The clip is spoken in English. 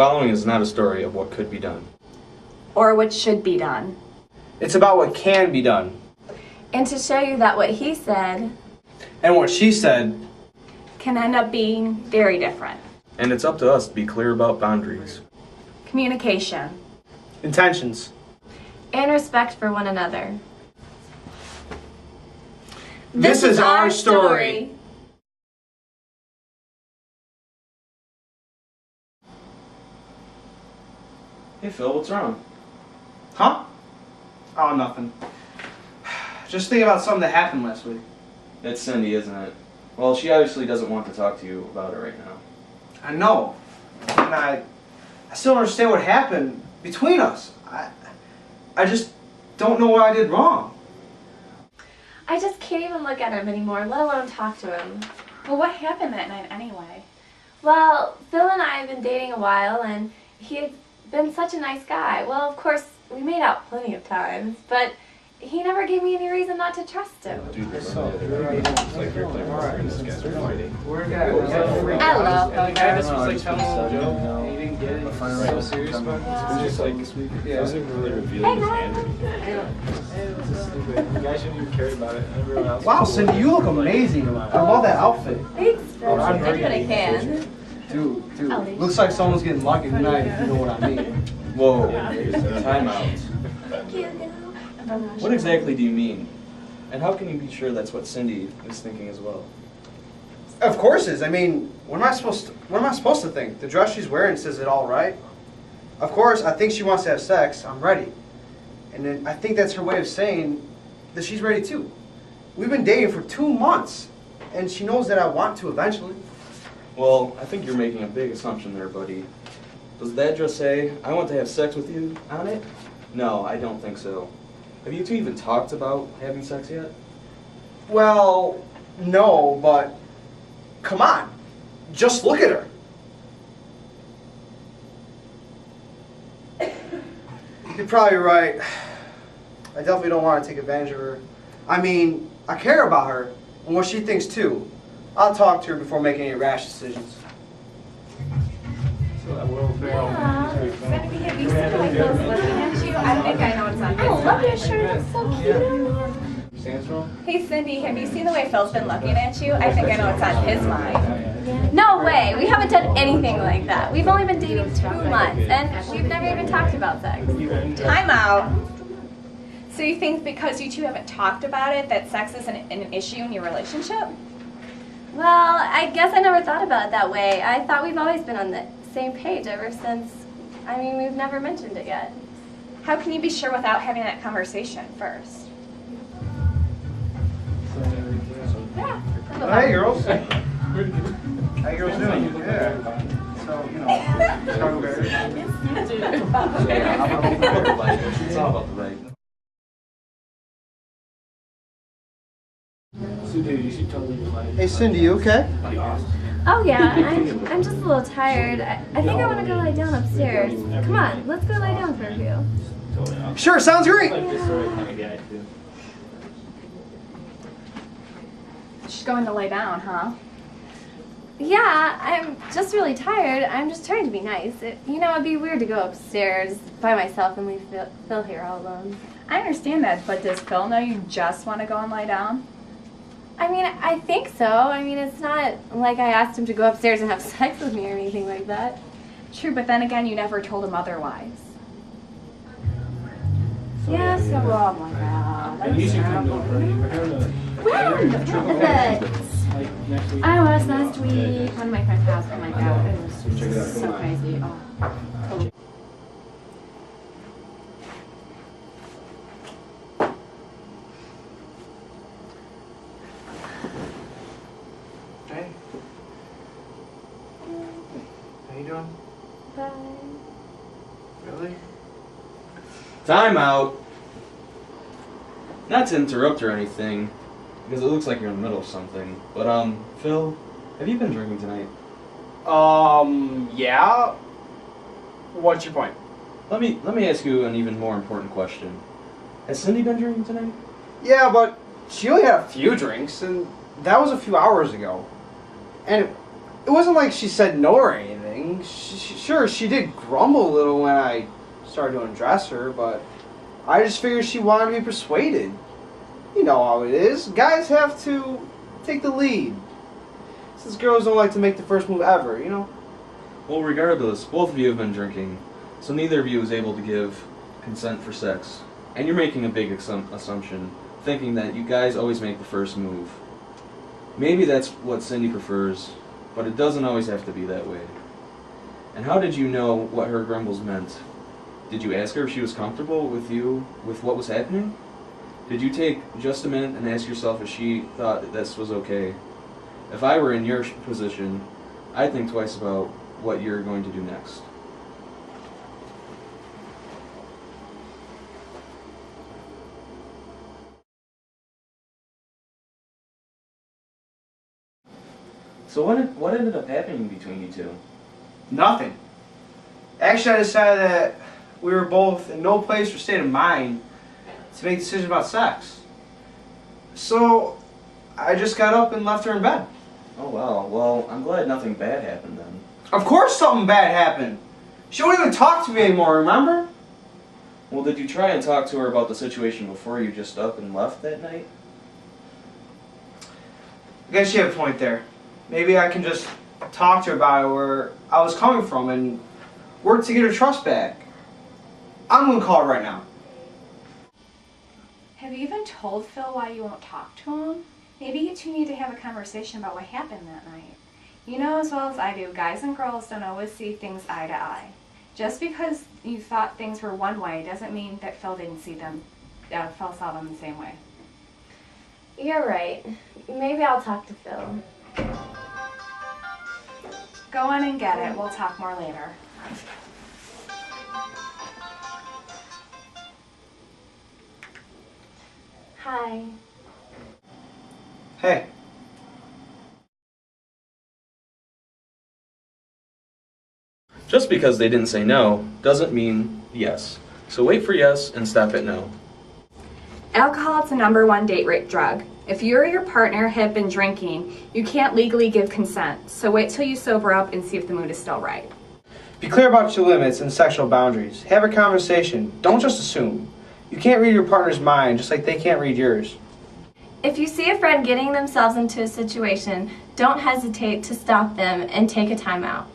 following is not a story of what could be done. Or what should be done. It's about what can be done. And to show you that what he said And what she said. can end up being very different. And it's up to us to be clear about boundaries. Communication. Intentions. And respect for one another. This is our story. Hey Phil, what's wrong? Huh? Oh, nothing. Just thinking about something that happened last week. It's Cindy, isn't it? Well, she obviously doesn't want to talk to you about it right now. I know. And I still don't understand what happened between us. I just don't know what I did wrong. I just can't even look at him anymore, let alone talk to him. Well, what happened that night anyway? Well, Phil and I have been dating a while, and he had been such a nice guy. Well, of course, we made out plenty of times, but he never gave me any reason not to trust him. Hello. The guy just was like telling a joke, and he didn't get it. He was so serious about it. It was just like this week. Yeah. It wasn't really revealing his hand or anything. It was just stupid. The guy shouldn't even care about it. Everyone else. Wow, Cindy, you look amazing. I love that outfit. Thanks, Phil. I did what I can. Dude, looks like someone's getting lucky tonight, if you know what I mean. Whoa, time out. Thank you. What exactly do you mean? And how can you be sure that's what Cindy is thinking as well? Of course it is. I mean, what am I supposed to think? The dress she's wearing says it all, right? Of course, I think she wants to have sex. I'm ready. And then I think that's her way of saying that she's ready too. We've been dating for 2 months, and she knows that I want to eventually. Well, I think you're making a big assumption there, buddy. Does that just say, I want to have sex with you on it? No, I don't think so. Have you two even talked about having sex yet? Well, no, but come on. Just look at her. You're probably right. I definitely don't want to take advantage of her. I mean, I care about her and what she thinks too. I'll talk to her before making any rash decisions. So that Will Ferrell. Have you seen my clothes looking at you? I think I know what's on his mind. I love your shirt. It's so cute. Stands wrong? Hey, Cindy, have you seen the way Phil's been looking at you? I think I know what's on his mind. No way. We haven't done anything like that. We've only been dating 2 months, and we've never even talked about sex. Time out. So you think because you two haven't talked about it that sex isn't an issue in your relationship? Well, I guess I never thought about it that way. I thought we've always been on the same page ever since, we've never mentioned it yet. How can you be sure without having that conversation first? Yeah. Hey, girls. How you girls doing? Yeah. So, you know, struggle bears. It's all about the right. Hey, Cindy, you okay? Oh yeah, I'm just a little tired. I think I want to go lie down upstairs. Come on, let's go lie down for a few. Sure, sounds great. She's going to lay down, huh? Yeah, I'm just really tired. I'm just trying to be nice. It'd be weird to go upstairs by myself and leave Phil here all alone. I understand that, but does Phil know you just want to go and lie down? I think so. It's not like I asked him to go upstairs and have sex with me or anything like that. True, but then again, you never told him otherwise. Yeah, so oh my god. I was last week. One of my friends' house. Oh my god, it was so crazy. Oh. Hey. How you doing? Bye. Really? Time out. Not to interrupt or anything, because it looks like you're in the middle of something. But Phil, have you been drinking tonight? Yeah. What's your point? Let me ask you an even more important question. Has Cindy been drinking tonight? Yeah, but she only had a few drinks, and that was a few hours ago. And it wasn't like she said no or anything. mean, sure, she did grumble a little when I started to undress her, but I just figured she wanted to be persuaded. You know how it is. Guys have to take the lead. Since girls don't like to make the first move ever, you know? Well, regardless, both of you have been drinking, so neither of you is able to give consent for sex. And you're making a big assumption, thinking that you guys always make the first move. Maybe that's what Cindy prefers, but it doesn't always have to be that way. And how did you know what her grumbles meant? Did you ask her if she was comfortable with you, with what was happening? Did you take just a minute and ask yourself if she thought that this was okay? If I were in your position, I'd think twice about what you're going to do next. So what ended up happening between you two? Nothing. Actually, I decided that we were both in no place or state of mind to make decisions about sex. So I just got up and left her in bed. Oh wow, well, I'm glad nothing bad happened then. Of course something bad happened. She won't even talk to me anymore, remember? Well, did you try and talk to her about the situation before you just up and left that night? I guess you have a point there. Maybe I can just talk to her about it where I was coming from and work to get her trust back. I'm going to call her right now. Have you even told Phil why you won't talk to him? Maybe you two need to have a conversation about what happened that night. You know as well as I do, guys and girls don't always see things eye to eye. Just because you thought things were one way doesn't mean that Phil didn't see them, Phil saw them the same way. You're right. Maybe I'll talk to Phil. Go on and get it. We'll talk more later. Hi. Hey. Just because they didn't say no doesn't mean yes. So wait for yes and stop at no. Alcohol is the #1 date rape drug. If you or your partner have been drinking, you can't legally give consent, so wait till you sober up and see if the mood is still right. Be clear about your limits and sexual boundaries. Have a conversation. Don't just assume. You can't read your partner's mind just like they can't read yours. If you see a friend getting themselves into a situation, don't hesitate to stop them and take a time out.